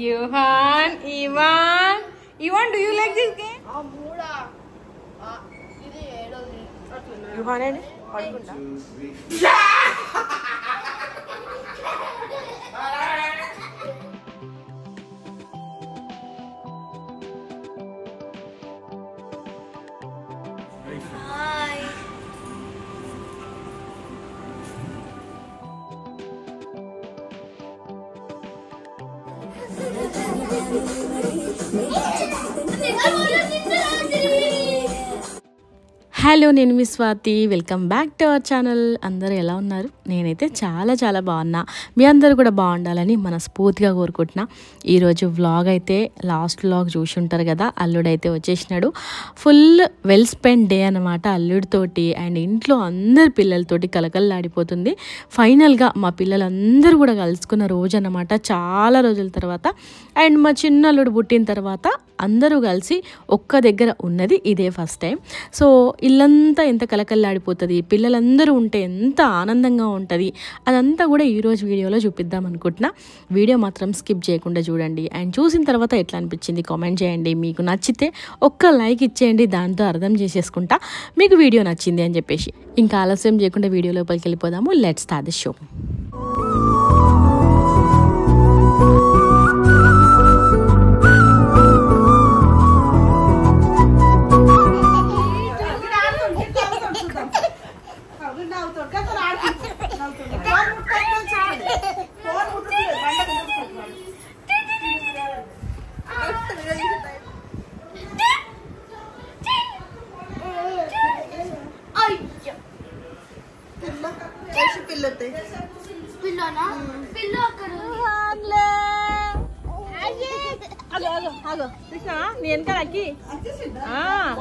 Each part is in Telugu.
Johan, Ivan, do you like this game? Johan and Padukunda. Hello, నేను మీ Swathi. Welcome back to our channel. అందరూ ఎలా ఉన్నారు? నేనైతే చాలా బాగున్నా. మీ అందరూ కూడా బాగుండాలని మనస్ఫూర్తిగా కోరుకుంటున్నా. ఈరోజు వ్లాగ్ అయితే లాస్ట్ వ్లాగ్ చూసి ఉంటారు కదా. అల్లుడైతే వచ్చేసినాడు. ఫుల్ వెల్ స్పెండ్ డే అనమాట అల్లుడితోటి అండ్ ఇంట్లో అందరు పిల్లలతోటి కలకల్లాడిపోతుంది. ఫైనల్గా మా పిల్లలందరూ కూడా కలుసుకున్న రోజు అనమాట, చాలా రోజుల తర్వాత. అండ్ మా చిన్న అల్లుడు పుట్టిన తర్వాత అందరూ కలిసి ఒక్క దగ్గర ఉన్నది ఇదే ఫస్ట్ టైం. సో ఇల్లంతా ఎంత కలకల్లాడిపోతుంది, పిల్లలందరూ ఉంటే ఎంత ఆనందంగా ఉంటుంది, అదంతా కూడా ఈరోజు వీడియోలో చూపిద్దాం అనుకుంటున్నా. వీడియో మాత్రం స్కిప్ చేయకుండా చూడండి. అండ్ చూసిన తర్వాత ఎట్లా అనిపించింది కామెంట్ చేయండి. మీకు నచ్చితే ఒక్క లైక్ ఇచ్చేయండి, దాంతో అర్థం చేసేసుకుంటా మీకు వీడియో నచ్చింది అని చెప్పేసి. ఇంకా ఆలస్యం చేయకుండా వీడియో లోపలికి వెళ్ళిపోదాము. Let's start the show.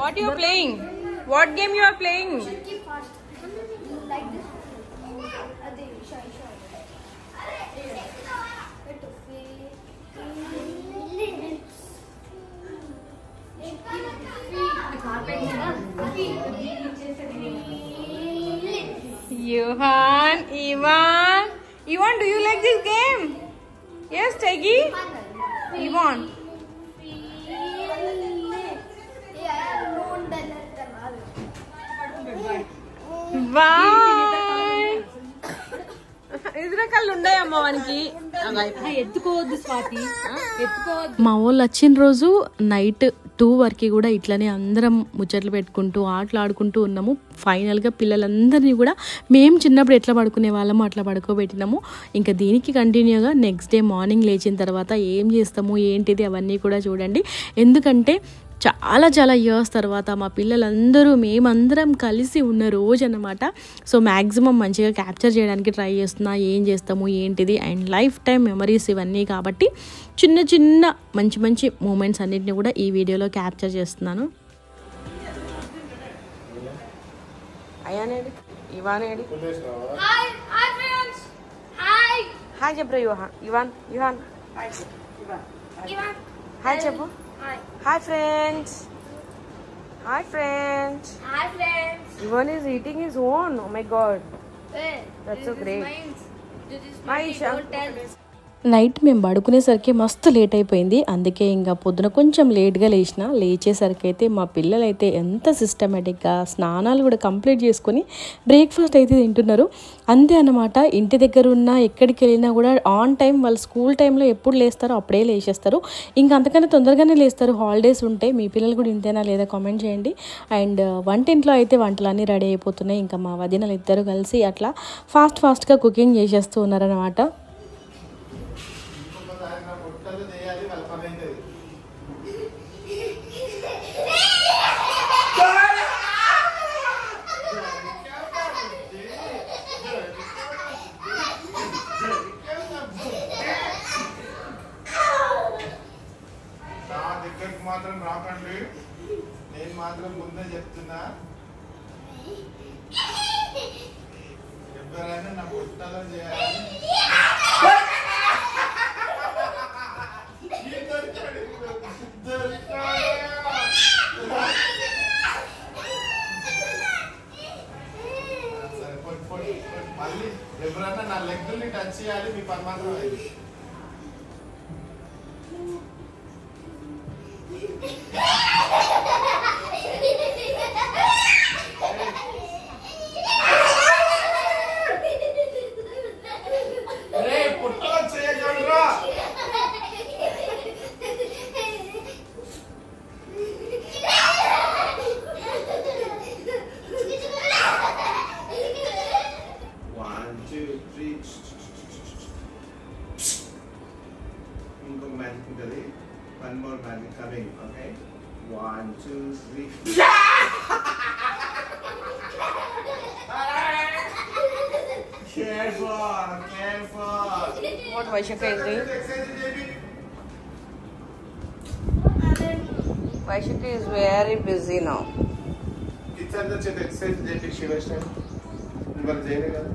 What you are playing? What game you are playing? Johan, Ivan, do you like this game? Yes, Taggy? Ivan. ఎదురకళ్ళు ఉన్నాయమ్మ వానికి. ఎత్తుకోవద్దు స్వాతి, ఎత్తుకోవద్దు. మా వాళ్ళు వచ్చిన రోజు నైట్ 2 వరకు కూడా ఇట్లనే అందరం ముచ్చట్లు పెట్టుకుంటూ ఆటలు ఆడుకుంటూ ఉన్నాము. ఫైనల్గా పిల్లలందరినీ కూడా మేము చిన్నప్పుడు ఎట్లా పడుకునే వాళ్ళము అట్లా పడుకోబెట్టినాము. ఇంకా దీనికి కంటిన్యూగా నెక్స్ట్ డే మార్నింగ్ లేచిన తర్వాత ఏం చేస్తాము ఏంటిది అవన్నీ కూడా చూడండి. ఎందుకంటే చాలా ఇయర్స్ తర్వాత మా పిల్లలందరూ మేమందరం కలిసి ఉన్న రోజు అన్నమాట. సో మ్యాక్సిమం మంచిగా క్యాప్చర్ చేయడానికి ట్రై చేస్తున్నా, ఏం చేస్తాము ఏంటిది అండ్ లైఫ్ టైం మెమరీస్ ఇవన్నీ. కాబట్టి చిన్న మంచి మూమెంట్స్ అన్నిటిని కూడా ఈ వీడియోలో క్యాప్చర్ చేస్తున్నాను. హాయ్ చెప్పు ఇవాన్. హాయ్ చెప్పు. Hi friends. Ivan is eating his own. Oh my god. That's so great. Hi Isha. Night మేము పడుకునేసరికి మస్తు లేట్ అయిపోయింది. అందుకే ఇంకా పొద్దున కొంచెం లేట్గా లేచేసరికి అయితే మా పిల్లలు అయితే ఎంత సిస్టమేటిక్గా స్నానాలు కూడా కంప్లీట్ చేసుకొని బ్రేక్ఫాస్ట్ అయితే తింటున్నారు. అంతే అన్నమాట. ఇంటి దగ్గర ఉన్న ఎక్కడికి వెళ్ళినా కూడా ఆన్ టైం వాళ్ళు స్కూల్ టైంలో ఎప్పుడు లేస్తారో అప్పుడే లేచేస్తారు. ఇంకా అంతకన్నా తొందరగానే లేస్తారు హాలిడేస్ ఉంటే. మీ పిల్లలు కూడా ఇంతేనా లేదా కామెంట్ చేయండి. అండ్ వంటింట్లో అయితే వంటలన్నీ రెడీ అయిపోతున్నాయి. ఇంకా మా వదినలు ఇద్దరు కలిసి అట్లా ఫాస్ట్గా కుకింగ్ చేసేస్తూ ఉన్నారన్నమాట. మాత్రం రాకండి, నేను మాత్రం ముందే చెప్తున్నా. ఎవరైనా నా పుట్టలో చేయాలి. మళ్ళీ ఎవరైనా నా లెగ్గుల్ని టచ్ చేయాలి, మీ పని మాత్రం అయింది. ఇంకొక మ్యాజిక్ ఉంటుంది. One more magic coming. Okay 1 2 3 Careful. What Vaishaka is doing? Vaishaka is very busy now. It's under check exercise చేసి శివ స్టైల్. ఇవాళ చేయలే కదా.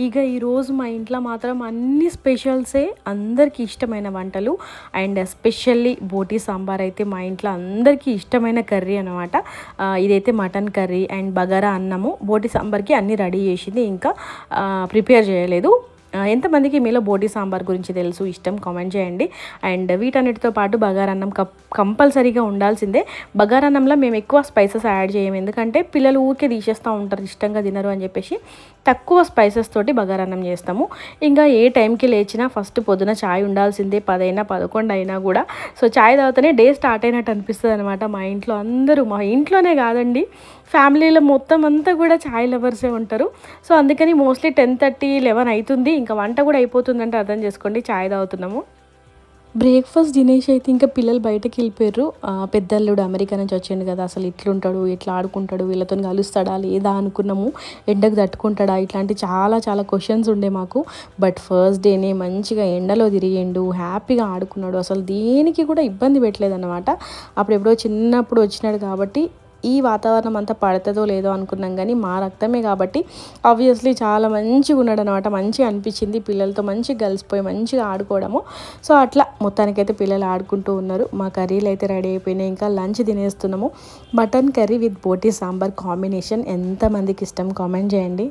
ఇక ఈరోజు మా ఇంట్లో మాత్రం అన్ని స్పెషల్సే, అందరికీ ఇష్టమైన వంటలు. అండ్ ఎస్పెషల్లీ బోటీ సాంబార్ అయితే మా ఇంట్లో అందరికీ ఇష్టమైన కర్రీ అనమాట. ఇదైతే మటన్ కర్రీ అండ్ బగారా అన్నము. బోటీ సాంబార్కి అన్నీ రెడీ చేసింది, ఇంకా ప్రిపేర్ చేయలేదు. ఎంతమందికి మీలో బోటీ సాంబార్ గురించి తెలుసు, ఇష్టం, కామెంట్ చేయండి. అండ్ వీటన్నిటితో పాటు బగారన్నం కంపల్సరీగా ఉండాల్సిందే. బగారన్నంలో మేము ఎక్కువ స్పైసెస్ యాడ్ చేయము, ఎందుకంటే పిల్లలు ఊరికే తీసేస్తూ ఉంటారు, ఇష్టంగా తినరు అని చెప్పేసి తక్కువ స్పైసెస్ తోటి బగారన్నం చేస్తాము. ఇంకా ఏ టైంకి లేచినా ఫస్ట్ పొద్దున ఛాయ్ ఉండాల్సిందే, 10 అయినా 11 అయినా కూడా. సో ఛాయ్ తాగితేనే డే స్టార్ట్ అయినట్టు అనిపిస్తుంది అనమాట. మా ఇంట్లో అందరూ, మా ఇంట్లోనే కాదండి, ఫ్యామిలీలో మొత్తం అంతా కూడా ఛాయ్ లవర్సే ఉంటారు. సో అందుకని మోస్ట్లీ 10:30, 11 అవుతుంది. ఇంకా వంట కూడా అయిపోతుందంటే అర్థం చేసుకోండి, ఛాయ్ తాగుతున్నాము. బ్రేక్ఫాస్ట్ తినేసి అయితే ఇంకా పిల్లలు బయటకు వెళ్ళిపోయారు. పెద్దల్లుడు అమెరికా నుంచి వచ్చిండు కదా, అసలు ఇట్లుంటాడు, ఎట్లా ఆడుకుంటాడు, వీళ్ళతో కలుస్తాడా లేదా అనుకున్నాము. ఎండకు తట్టుకుంటాడా, ఇట్లాంటి చాలా చాలా క్వశ్చన్స్ ఉండే మాకు. బట్ ఫస్ట్ డేనే మంచిగా ఎండలో తిరిగిండు, హ్యాపీగా ఆడుకున్నాడు, అసలు దేనికి కూడా ఇబ్బంది పెట్టలేదు అన్నమాట. అప్పుడు ఎప్పుడో చిన్నప్పుడు వచ్చినాడు కాబట్టి ఈ వాతావరణం అంతా పడుతుందో లేదో అనుకున్నాం, కానీ మా రక్తమే కాబట్టి ఆబ్వియస్లీ చాలా మంచిగా ఉన్నాడు అనమాట. మంచిగా అనిపించింది, పిల్లలతో మంచిగా కలిసిపోయి మంచిగా ఆడుకోవడము. సో అట్లా మొత్తానికైతే పిల్లలు ఆడుకుంటూ ఉన్నారు. మా కర్రీలు అయితే రెడీ అయిపోయినాయి, ఇంకా లంచ్ తినేస్తున్నాము. మటన్ కర్రీ విత్ బోటీ సాంబార్ కాంబినేషన్ ఎంతమందికి ఇష్టం కామెంట్ చేయండి.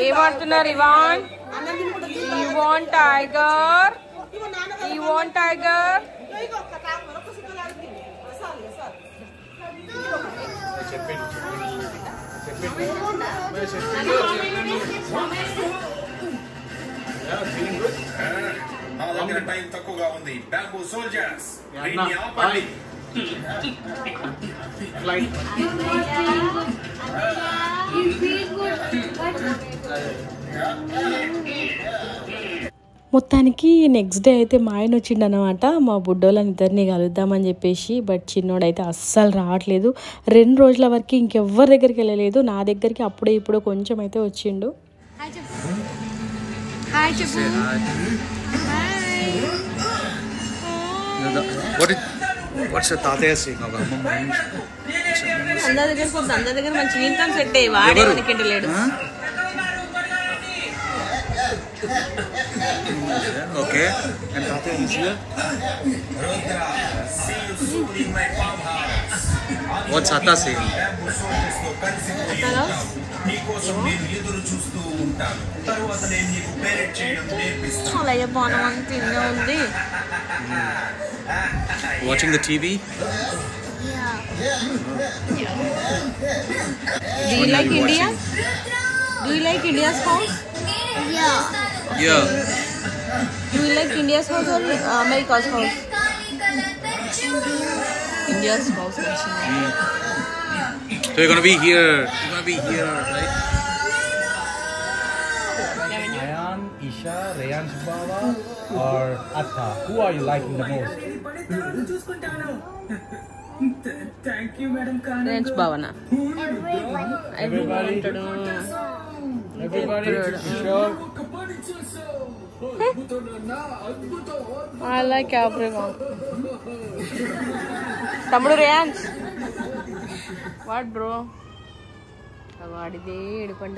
ఏమంటున్నారు Ivaan? You want tiger? You want tiger? Time తక్కువగా ఉంది. బ్యాంబూ సోల్జర్స్ మొత్తానికి నెక్స్ట్ డే అయితే మా ఆయన వచ్చిండు అనమాట, మా బుడ్డోళ్ళని ఇద్దరిని కలుద్దామని చెప్పేసి. బట్ చిన్నోడైతే అస్సలు రావట్లేదు. 2 రోజుల వరకు ఇంకెవ్వరి దగ్గరికి వెళ్ళలేదు, నా దగ్గరికి అప్పుడే ఇప్పుడు కొంచెం అయితే వచ్చిండు. అందరి దగ్గర మంచి ఇన్కమ్ సెట్ అయ్యి వాడే మనకి లేడు. Okay. And Tatya is here. What's Tata saying? అలాగే బాణం అంత తిన్నే ఉంది. Watching the TV? Do you like India? Do you like India's house? Yeah. Do you like India's house or America's house? India's house. So you're gonna be here. You're gonna be here, right? Ayan, Isha, Rayan Subaba, or Atta? Who are you liking the most? Thank you, Madam Khan. Ranch Bhavana. Everybody, sure. I like everyone. తమ్ముడు రేయాన్స్ వాట్ బ్రో వాడిదే ఏడుపండ.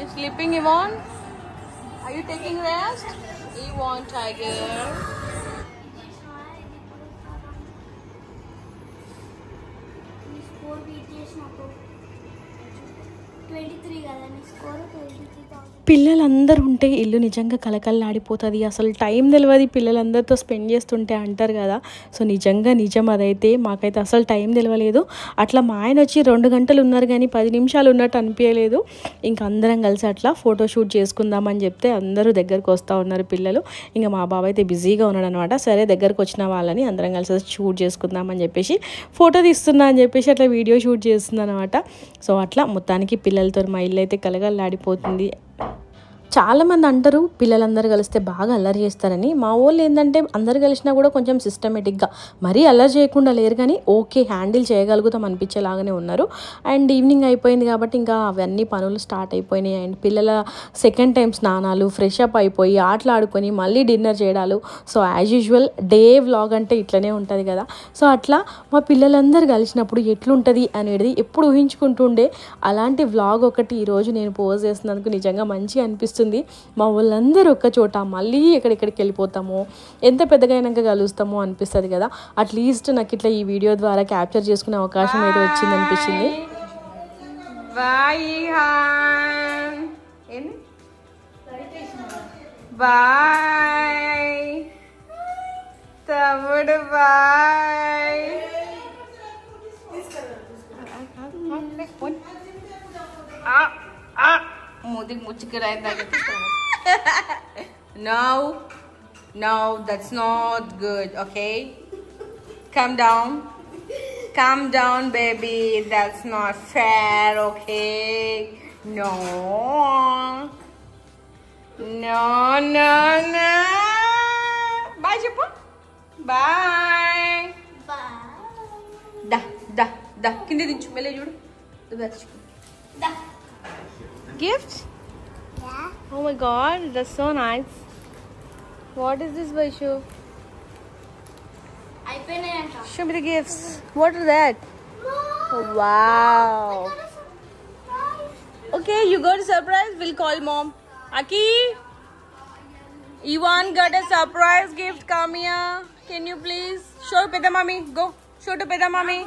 you sleeping, Yvonne? Are you taking rest? Yvonne, tiger. Score beat చేసినప్పుడు 23 కదా నీ స్కోర్ 23,000 పిల్లలందరూ ఉంటే ఇల్లు నిజంగా కలకల్లాడిపోతుంది. అసలు టైం తెలియదు పిల్లలందరితో స్పెండ్ చేస్తుంటే అంటారు కదా. సో నిజంగా నిజం అదైతే. మాకైతే అసలు టైం తెలియలేదు. అట్లా మా ఆయన వచ్చి 2 గంటలు ఉన్నారు కానీ 10 నిమిషాలు ఉన్నట్టు అనిపించలేదు. ఇంకా అందరం కలిసి అట్లా ఫోటోషూట్ చేసుకుందామని చెప్తే అందరూ దగ్గరకు వస్తూ ఉన్నారు పిల్లలు. ఇంకా మా బాబాయ్ అయితే బిజీగా ఉన్నాడు అనమాట. సరే దగ్గరకు వచ్చిన వాళ్ళని అందరం కలిసి షూట్ చేసుకుందామని చెప్పేసి ఫోటో తీస్తున్నా అని చెప్పేసి అట్లా వీడియో షూట్ చేస్తుంది అనమాట. సో అట్లా మొత్తానికి పిల్లలతో మా ఇల్లు అయితే కలగల్లాడిపోతుంది. చాలామంది అంటారు పిల్లలందరూ కలిస్తే బాగా అల్లరి చేస్తారని. మా వాళ్ళు ఏంటంటే అందరు కలిసినా కూడా కొంచెం సిస్టమేటిక్గా మరీ అల్లరి చేయకుండా లేరు కానీ ఓకే హ్యాండిల్ చేయగలుగుతాం అనిపించేలాగానే ఉన్నారు. అండ్ ఈవినింగ్ అయిపోయింది కాబట్టి ఇంకా అవన్నీ పనులు స్టార్ట్ అయిపోయినాయి. అండ్ పిల్లల సెకండ్ టైం స్నానాలు, ఫ్రెష్ అప్ అయిపోయి ఆటలు ఆడుకొని మళ్ళీ డిన్నర్ చేయడాలు. So as usual day vlog అంటే ఇట్లనే ఉంటుంది కదా. సో అట్లా మా పిల్లలందరూ కలిసినప్పుడు ఎట్లుంటుంది అనేది ఎప్పుడు ఊహించుకుంటుండే. అలాంటి వ్లాగ్ ఒకటి ఈరోజు నేను పోస్ట్ చేసినందుకు నిజంగా మంచిగా అనిపిస్తుంది. మా వాళ్ళందరూ ఒక్క చోట మళ్ళీ ఎక్కడెక్కడికి వెళ్ళిపోతామో ఎంత పెద్దగా అయినాక కలుస్తామో అనిపిస్తుంది కదా. అట్లీస్ట్ నాకు ఇట్లా ఈ వీడియో ద్వారా క్యాప్చర్ చేసుకునే అవకాశం అయితే వచ్చింది అనిపించింది. బాయ్ తమ్ముడు, bye. Mudik muchikira No, that's not good, okay? Calm down, baby. That's not fair, okay? No. Bye, Chippu. Bye. Da. Kindi dinchu, mele judu. Da. Gift? Yeah. Oh my god, that's so nice. What is this, Vaishu? Show me the gifts. What is that? Oh, wow. Okay, you got a surprise. We'll call mom. Aki, Ivan got a surprise gift. Come here. Can you please show Peda Mami? Go. Show to Peda Mami.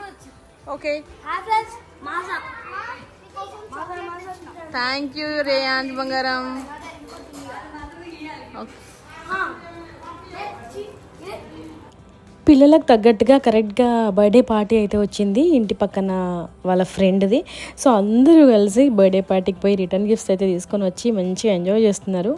Okay. Hi friends, Masa. Thank you, Rayan Bangaram. Okay. పిల్లలకు తగ్గట్టుగా కరెక్ట్గా బర్త్డే పార్టీ అయితే వచ్చింది ఇంటి పక్కన వాళ్ళ ఫ్రెండ్ది. సో అందరూ కలిసి బర్త్డే పార్టీకి పోయి రిటర్న్ గిఫ్ట్స్ అయితే తీసుకొని వచ్చి మంచిగా ఎంజాయ్ చేస్తున్నారు.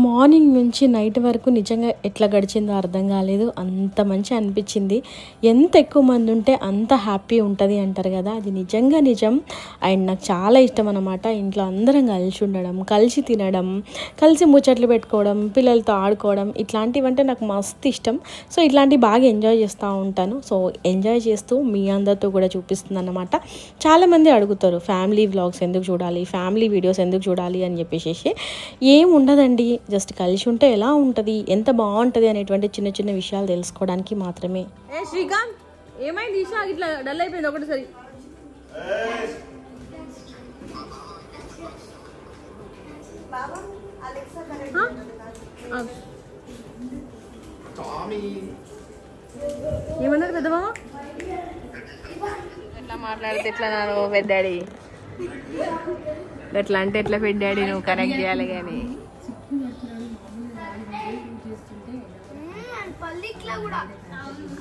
మార్నింగ్ నుంచి నైట్ వరకు నిజంగా ఎట్లా గడిచిందో అర్థం కాలేదు. అంత మంచి అనిపించింది. ఎంత ఎక్కువ మంది ఉంటే అంత హ్యాపీ ఉంటుంది అంటారు కదా, అది నిజంగా నిజం. అండ్ నాకు చాలా ఇష్టం అన్నమాట ఇంట్లో అందరం కలిసి ఉండడం, కలిసి తినడం, కలిసి ముచ్చట్లు పెట్టుకోవడం, పిల్లలతో ఆడుకోవడం, ఇట్లాంటివంటే నాకు మస్తు ఇష్టం. సో ఇట్లాంటివి బాగా ఎంజాయ్ చేస్తూ ఉంటాను. సో ఎంజాయ్ చేస్తూ మీ అందరితో కూడా చూపిస్తుంది అన్నమాట. చాలామంది అడుగుతారు ఫ్యామిలీ వ్లాగ్స్ ఎందుకు చూడాలి, ఫ్యామిలీ వీడియోస్ ఎందుకు చూడాలి అని చెప్పేసి. ఏం ఉండదండి, జస్ట్ కలిసి ఉంటే ఎలా ఉంటుంది, ఎంత బాగుంటుంది అనేటువంటి చిన్న చిన్న విషయాలు తెలుసుకోవడానికి మాత్రమే. శ్రీకాంత్, ఏమైంది ఈషా ఇట్లా డల్ అయిపోయింది ఒకటిసారి? ఏమన్నారు పెద్ద బాబా? ఎట్లా మాట్లాడితే ఎట్లా నాను పెద్దాడి, ఎట్లా అంటే ఎట్లా పెద్దాడి, నువ్వు కనెక్ట్ చేయాలి కానీ.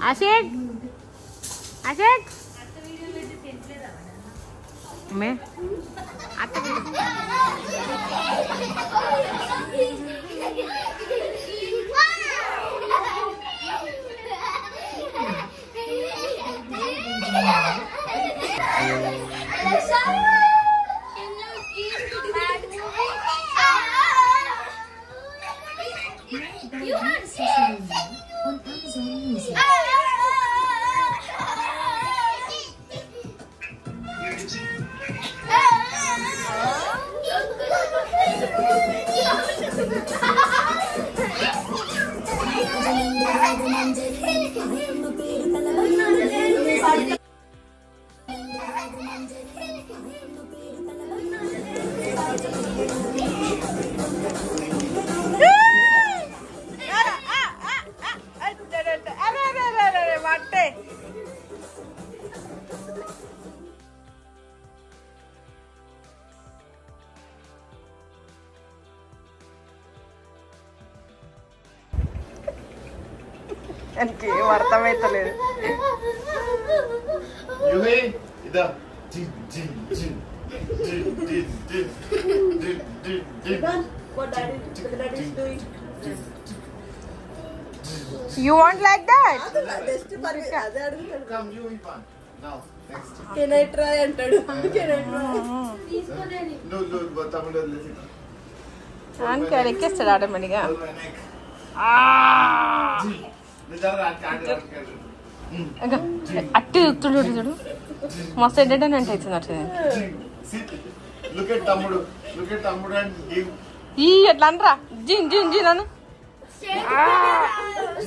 అశేక్ మే అత్త You had on Amazon Music. ఇంకేం అర్థమైతలేదు. You want like that? Come, you eat one. Now, next. Can I try అంటాడు. Can I try? No, తమ్ముడు listen. దానికి ఎక్కేస్తాడు ఆటోమేటిక్గా. Hold my neck. నిజంగా కాదు. అట్టి చూడు చూడు మస్తు ఎంటర్టైన్మెంట్ అవుతుంది అట్లా. Look at తమ్ముడు. Look at తమ్ముడు and give. ఈ ఎట్లా అనరా జిన్ జిన్ జిన్ అను.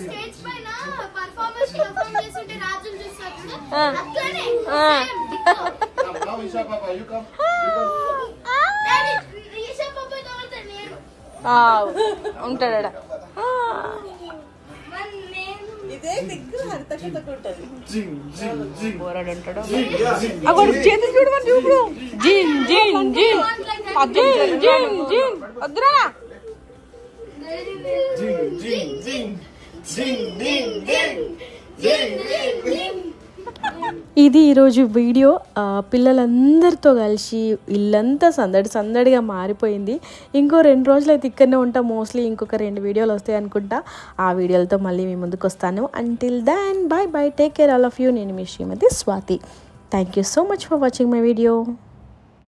స్టేజ్ పైన పర్ఫార్మెన్స్ చేస్తుంటే రాజులు చూస్తారు అట్లనే Now Isha Papa, you come. Daddy Isha పాప తోలుతా నేను ఉంటాడా ఇదే దగ్గర హర్తకతకుంటది Jing, jing, jing. పోరాడు ఉంటాడు. Jing, jing. అక్కడ చేతులు చూడమని చూడు. జిన్ జిన్ జిన్ జిన్ జిన్ జిన్ వద్దురా. Jing, jing, jing. Jing, ding, ding. Jing, ding, ding. ఇది ఈరోజు వీడియో. పిల్లలందరితో కలిసి ఇల్లంతా సందడి సందడిగా మారిపోయింది. ఇంకో 2 రోజులు అయితే ఇక్కడనే ఉంటాం. మోస్ట్లీ ఇంకొక 2 వీడియోలు వస్తాయి అనుకుంటా. ఆ వీడియోలతో మళ్ళీ మీ ముందుకు వస్తాను. Until then bye bye, take care all of you. నేను మీ Shrimati Swathi. Thank you so much for watching my video.